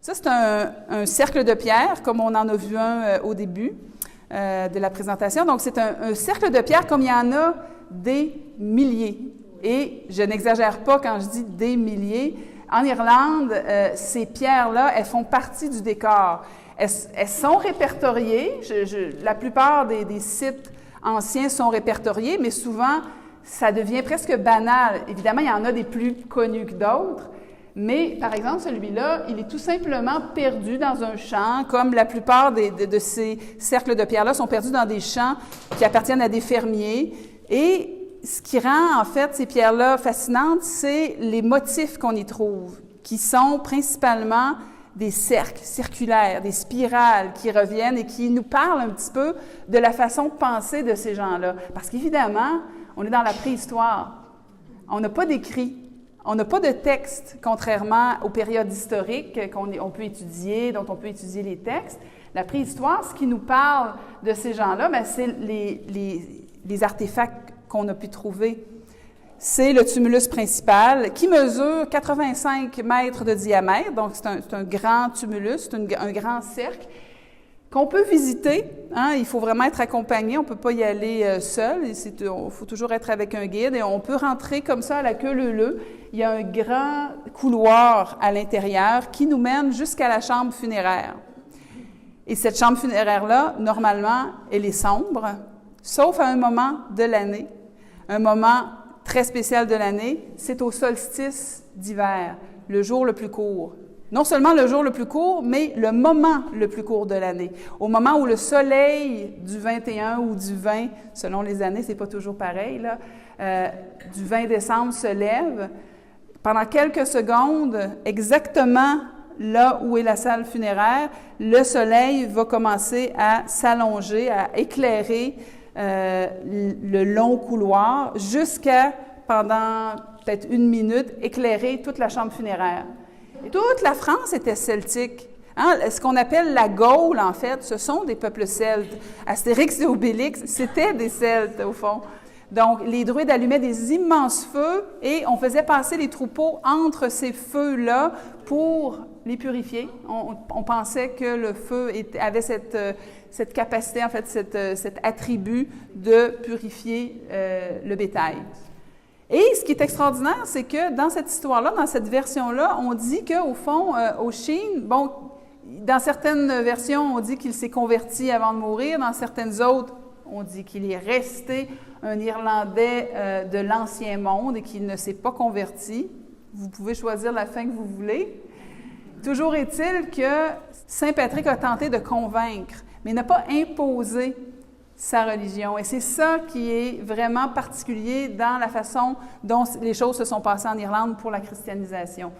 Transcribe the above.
Ça, c'est un cercle de pierre, comme on en a vu un au début de la présentation. Donc, c'est un cercle de pierre comme il y en a des milliers. Et je n'exagère pas quand je dis des milliers. En Irlande, ces pierres-là, elles font partie du décor. Elles sont répertoriées. La plupart des sites anciens sont répertoriés, mais souvent, ça devient presque banal. Évidemment, il y en a des plus connus que d'autres. Mais, par exemple, celui-là, il est tout simplement perdu dans un champ, comme la plupart de ces cercles de pierre-là sont perdus dans des champs qui appartiennent à des fermiers. Et ce qui rend, en fait, ces pierres-là fascinantes, c'est les motifs qu'on y trouve, qui sont principalement des cercles circulaires, des spirales qui reviennent et qui nous parlent un petit peu de la façon de penser de ces gens-là. Parce qu'évidemment, on est dans la préhistoire. On n'a pas d'écrit. On n'a pas de texte, contrairement aux périodes historiques on peut étudier, dont on peut étudier les textes. La préhistoire, ce qui nous parle de ces gens-là, bien, c'est les artefacts qu'on a pu trouver. C'est le tumulus principal qui mesure 85 mètres de diamètre, donc c'est un grand tumulus, c'est un grand cercle qu'on peut visiter. Hein, il faut vraiment être accompagné, on ne peut pas y aller seul, il faut toujours être avec un guide et on peut rentrer comme ça à la queue leu-leu. Il y a un grand couloir à l'intérieur qui nous mène jusqu'à la chambre funéraire. Et cette chambre funéraire-là, normalement, elle est sombre, sauf à un moment de l'année, un moment très spécial de l'année, c'est au solstice d'hiver, le jour le plus court. Non seulement le jour le plus court, mais le moment le plus court de l'année. Au moment où le soleil du 21 ou du 20, selon les années, c'est pas toujours pareil, là, du 20 décembre se lève, pendant quelques secondes, exactement là où est la salle funéraire, le soleil va commencer à s'allonger, à éclairer le long couloir jusqu'à, pendant peut-être 1 minute, éclairer toute la chambre funéraire. Et toute la France était celtique. Hein? Ce qu'on appelle la Gaule, en fait, ce sont des peuples celtes. Astérix et Obélix, c'était des Celtes, au fond. Donc, les druides allumaient des immenses feux et on faisait passer les troupeaux entre ces feux-là pour les purifier. On pensait que le feu avait cette capacité, en fait, cet attribut de purifier le bétail. Et ce qui est extraordinaire, c'est que dans cette histoire-là, dans cette version-là, on dit qu'au fond, Oisin, bon, dans certaines versions, on dit qu'il s'est converti avant de mourir, dans certaines autres, on dit qu'il est resté un Irlandais de l'Ancien Monde et qu'il ne s'est pas converti. Vous pouvez choisir la fin que vous voulez. Toujours est-il que Saint Patrick a tenté de convaincre, mais n'a pas imposé sa religion. Et c'est ça qui est vraiment particulier dans la façon dont les choses se sont passées en Irlande pour la christianisation.